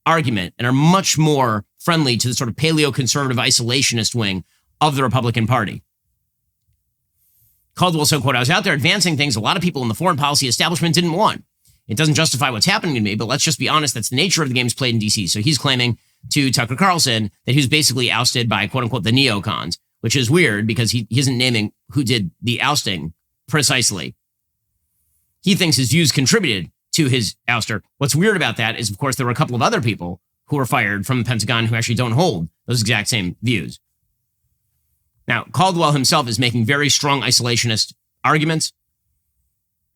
argument and are much more friendly to the sort of paleo-conservative isolationist wing of the Republican Party. Caldwell said, quote, I was out there advancing things a lot of people in the foreign policy establishment didn't want. It doesn't justify what's happening to me, but let's just be honest, that's the nature of the games played in D.C. So he's claiming to Tucker Carlson that he was basically ousted by, quote unquote, the neocons, which is weird because he isn't naming who did the ousting precisely. He thinks his views contributed to his ouster. What's weird about that is, of course, there were a couple of other people who were fired from the Pentagon who actually don't hold those exact same views. Now, Caldwell himself is making very strong isolationist arguments,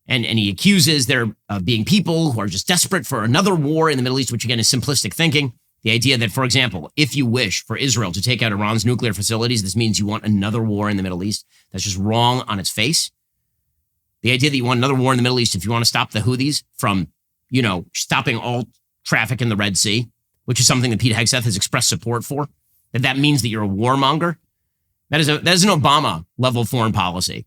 and he accuses there of being people who are just desperate for another war in the Middle East, which again is simplistic thinking. The idea that, for example, if you wish for Israel to take out Iran's nuclear facilities, this means you want another war in the Middle East. That's just wrong on its face. The idea that you want another war in the Middle East if you want to stop the Houthis from, stopping all traffic in the Red Sea, which is something that Pete Hegseth has expressed support for, that means that you're a warmonger. That is an Obama-level foreign policy.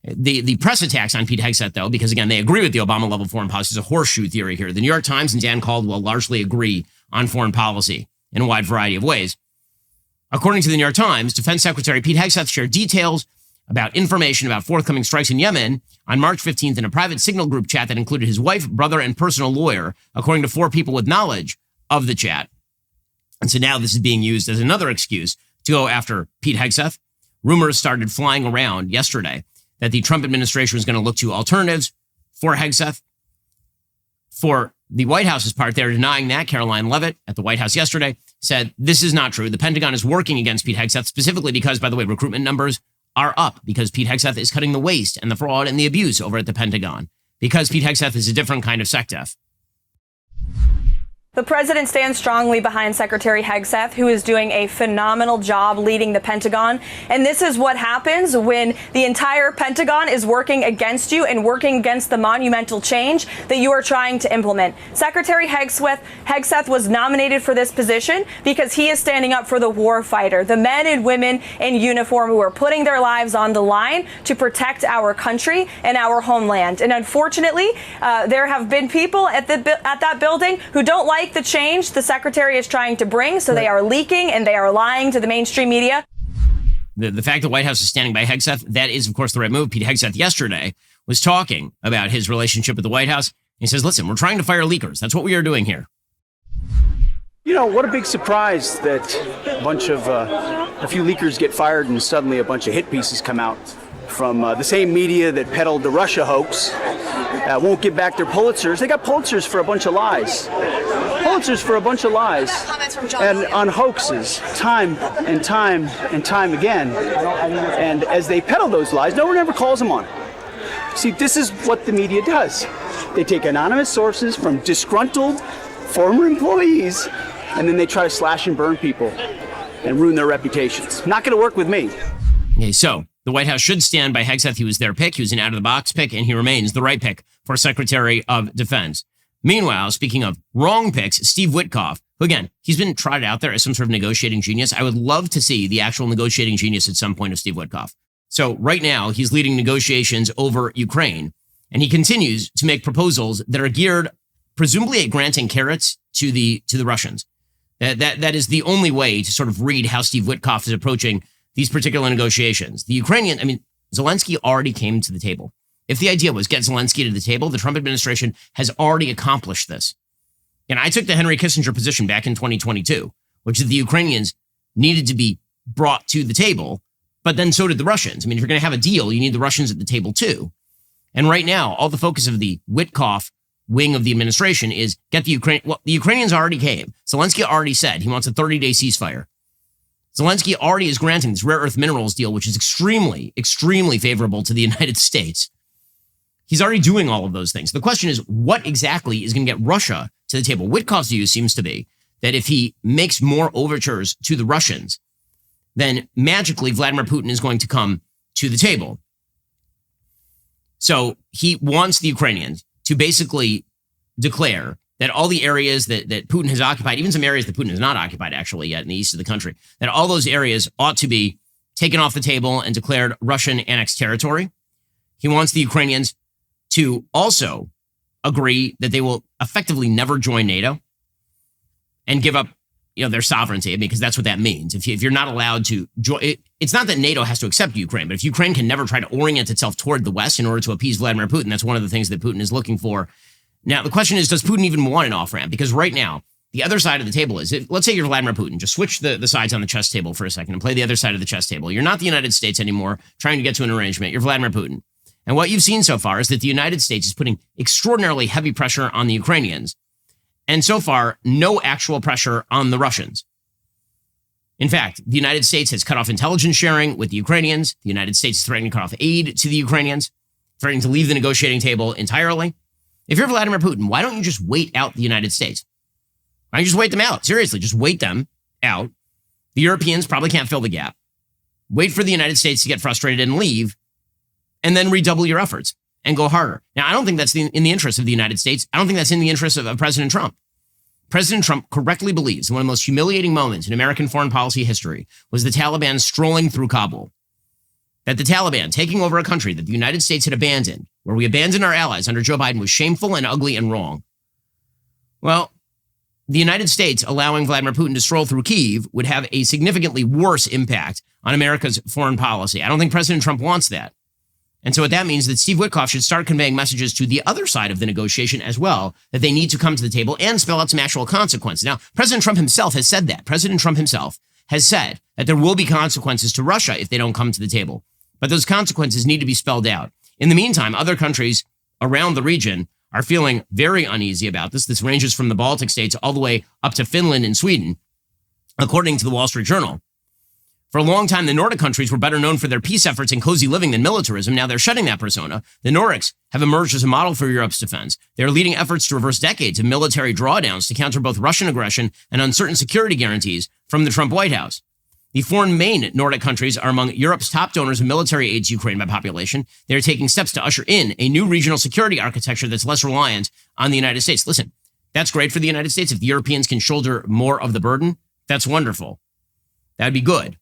The press attacks on Pete Hegseth, though, because, again, they agree with the Obama-level foreign policy. It's a horseshoe theory here. The New York Times and Dan Caldwell largely agree on foreign policy in a wide variety of ways. According to the New York Times, Defense Secretary Pete Hegseth shared details about information about forthcoming strikes in Yemen on March 15th in a private Signal group chat that included his wife, brother, and personal lawyer, according to 4 people with knowledge of the chat. And so now this is being used as another excuse to go after Pete Hegseth. Rumors started flying around yesterday that the Trump administration was going to look to alternatives for Hegseth. For the White House's part, they're denying that. Caroline Leavitt at the White House yesterday said this is not true. The Pentagon is working against Pete Hegseth specifically because, by the way, recruitment numbers are up because Pete Hegseth is cutting the waste and the fraud and the abuse over at the Pentagon because Pete Hegseth is a different kind of SecDef. The president stands strongly behind Secretary Hegseth, who is doing a phenomenal job leading the Pentagon. And this is what happens when the entire Pentagon is working against you and working against the monumental change that you are trying to implement. Secretary Hegseth was nominated for this position because he is standing up for the war fighter, the men and women in uniform who are putting their lives on the line to protect our country and our homeland. And unfortunately, there have been people at that building who don't like the change the secretary is trying to bring, so they are leaking and they are lying to the mainstream media. The fact the White House is standing by Hegseth, that is, of course, the right move. Pete Hegseth yesterday was talking about his relationship with the White House. He says, listen, we're trying to fire leakers. That's what we are doing here. What a big surprise that a few leakers get fired and suddenly a bunch of hit pieces come out from the same media that peddled the Russia hoax. Won't give back their Pulitzers. They got Pulitzers for a bunch of lies. Pulitzers for a bunch of lies and on hoaxes time and time and time again. And as they peddle those lies, no one ever calls them on it. See, this is what the media does. They take anonymous sources from disgruntled former employees, and then they try to slash and burn people and ruin their reputations. Not going to work with me. Okay, so the White House should stand by Hegseth. He was their pick. He was an out-of-the-box pick, and he remains the right pick for Secretary of Defense. Meanwhile, speaking of wrong picks, Steve Witkoff, who, again, he's been trotted out there as some sort of negotiating genius. I would love to see the actual negotiating genius at some point of Steve Witkoff. So right now, he's leading negotiations over Ukraine, and he continues to make proposals that are geared presumably at granting carrots to the Russians. That is the only way to sort of read how Steve Witkoff is approaching these particular negotiations. The Ukrainian, Zelensky already came to the table. If the idea was get Zelensky to the table, the Trump administration has already accomplished this. And I took the Henry Kissinger position back in 2022, which is the Ukrainians needed to be brought to the table, but then so did the Russians. If you're going to have a deal, you need the Russians at the table too. And right now, all the focus of the Witkoff wing of the administration is get the Ukraine. Well, the Ukrainians already came. Zelensky already said he wants a 30-day ceasefire. Zelensky already is granting this rare earth minerals deal, which is extremely, extremely favorable to the United States. He's already doing all of those things. The question is, what exactly is going to get Russia to the table? Witkoff's view seems to be that if he makes more overtures to the Russians, then magically Vladimir Putin is going to come to the table. So he wants the Ukrainians to basically declare that all the areas that Putin has occupied, even some areas that Putin has not occupied actually yet in the east of the country, that all those areas ought to be taken off the table and declared Russian annexed territory. He wants the Ukrainians to also agree that they will effectively never join NATO and give up, their sovereignty, because that's what that means. If you're not allowed to join, it's not that NATO has to accept Ukraine, but if Ukraine can never try to orient itself toward the West in order to appease Vladimir Putin, that's one of the things that Putin is looking for. Now, the question is, does Putin even want an off-ramp? Because right now, the other side of the table is, let's say you're Vladimir Putin, just switch the sides on the chess table for a second and play the other side of the chess table. You're not the United States anymore trying to get to an arrangement. You're Vladimir Putin. And what you've seen so far is that the United States is putting extraordinarily heavy pressure on the Ukrainians. And so far, no actual pressure on the Russians. In fact, the United States has cut off intelligence sharing with the Ukrainians. The United States is threatening to cut off aid to the Ukrainians, threatening to leave the negotiating table entirely. If you're Vladimir Putin, why don't you just wait out the United States? Why don't you just wait them out? Seriously, just wait them out. The Europeans probably can't fill the gap. Wait for the United States to get frustrated and leave, and then redouble your efforts and go harder. Now, I don't think that's in the interest of the United States. I don't think that's in the interest of President Trump. President Trump correctly believes one of the most humiliating moments in American foreign policy history was the Taliban strolling through Kabul. That the Taliban taking over a country that the United States had abandoned, where we abandoned our allies under Joe Biden, was shameful and ugly and wrong. Well, the United States allowing Vladimir Putin to stroll through Kyiv would have a significantly worse impact on America's foreign policy. I don't think President Trump wants that. And so what that means is that Steve Witkoff should start conveying messages to the other side of the negotiation as well, that they need to come to the table and spell out some actual consequences. Now, President Trump himself has said that. President Trump himself has said that there will be consequences to Russia if they don't come to the table. But those consequences need to be spelled out. In the meantime, other countries around the region are feeling very uneasy about this. This ranges from the Baltic states all the way up to Finland and Sweden, according to the Wall Street Journal. For a long time, the Nordic countries were better known for their peace efforts and cozy living than militarism. Now they're shedding that persona. The Nordics have emerged as a model for Europe's defense. They're leading efforts to reverse decades of military drawdowns to counter both Russian aggression and uncertain security guarantees from the Trump White House. The four main Nordic countries are among Europe's top donors of military aid to Ukraine by population. They're taking steps to usher in a new regional security architecture that's less reliant on the United States. Listen, that's great for the United States. If the Europeans can shoulder more of the burden, that's wonderful. That'd be good.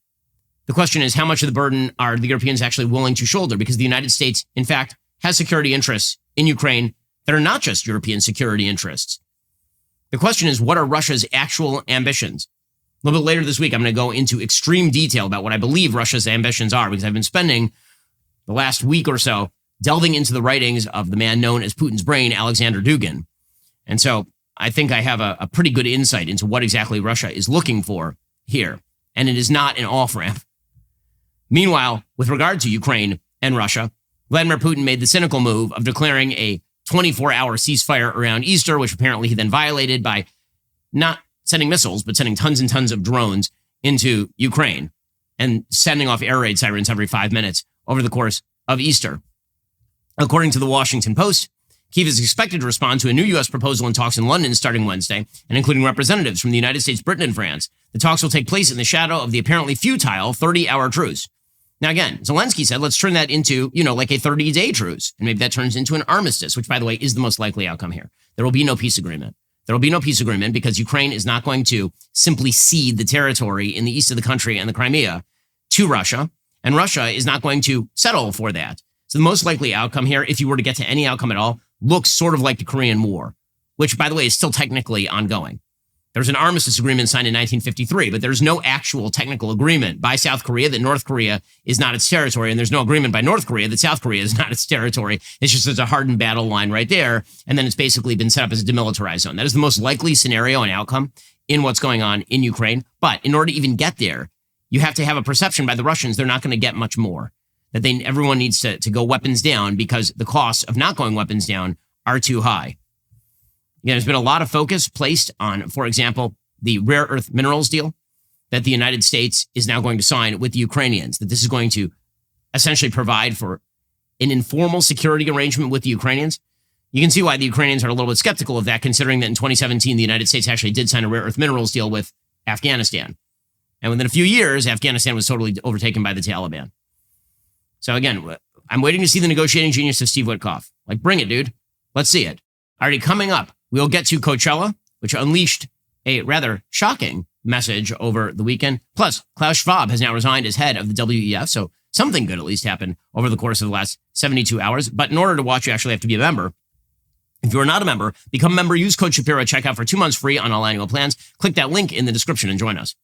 The question is, how much of the burden are the Europeans actually willing to shoulder? Because the United States, in fact, has security interests in Ukraine that are not just European security interests. The question is, what are Russia's actual ambitions? A little bit later this week, I'm going to go into extreme detail about what I believe Russia's ambitions are, because I've been spending the last week or so delving into the writings of the man known as Putin's brain, Alexander Dugin. And so I think I have a pretty good insight into what exactly Russia is looking for here. And it is not an off-ramp. Meanwhile, with regard to Ukraine and Russia, Vladimir Putin made the cynical move of declaring a 24-hour ceasefire around Easter, which apparently he then violated by not sending missiles, but sending tons and tons of drones into Ukraine and sending off air raid sirens every 5 minutes over the course of Easter. According to the Washington Post, Kyiv is expected to respond to a new U.S. proposal in talks in London starting Wednesday, and including representatives from the United States, Britain, and France. The talks will take place in the shadow of the apparently futile 30-hour truce. Now, again, Zelensky said, let's turn that into, like a 30-day truce. And maybe that turns into an armistice, which, by the way, is the most likely outcome here. There will be no peace agreement. There will be no peace agreement because Ukraine is not going to simply cede the territory in the east of the country and the Crimea to Russia. And Russia is not going to settle for that. So the most likely outcome here, if you were to get to any outcome at all, looks sort of like the Korean War, which, by the way, is still technically ongoing. There's an armistice agreement signed in 1953, but there's no actual technical agreement by South Korea that North Korea is not its territory, and there's no agreement by North Korea that South Korea is not its territory. It's just there's a hardened battle line right there, and then it's basically been set up as a demilitarized zone. That is the most likely scenario and outcome in what's going on in Ukraine. But in order to even get there, you have to have a perception by the Russians they're not going to get much more, that everyone needs to go weapons down because the costs of not going weapons down are too high. Yeah, there's been a lot of focus placed on, for example, the rare earth minerals deal that the United States is now going to sign with the Ukrainians, that this is going to essentially provide for an informal security arrangement with the Ukrainians. You can see why the Ukrainians are a little bit skeptical of that, considering that in 2017, the United States actually did sign a rare earth minerals deal with Afghanistan. And within a few years, Afghanistan was totally overtaken by the Taliban. So again, I'm waiting to see the negotiating genius of Steve Witkoff. Like, bring it, dude. Let's see it. Already coming up, we'll get to Coachella, which unleashed a rather shocking message over the weekend. Plus, Klaus Schwab has now resigned as head of the WEF, so something good at least happened over the course of the last 72 hours. But in order to watch, you actually have to be a member. If you're not a member, become a member, use code Shapiro, check out for 2 months free on all annual plans. Click that link in the description and join us.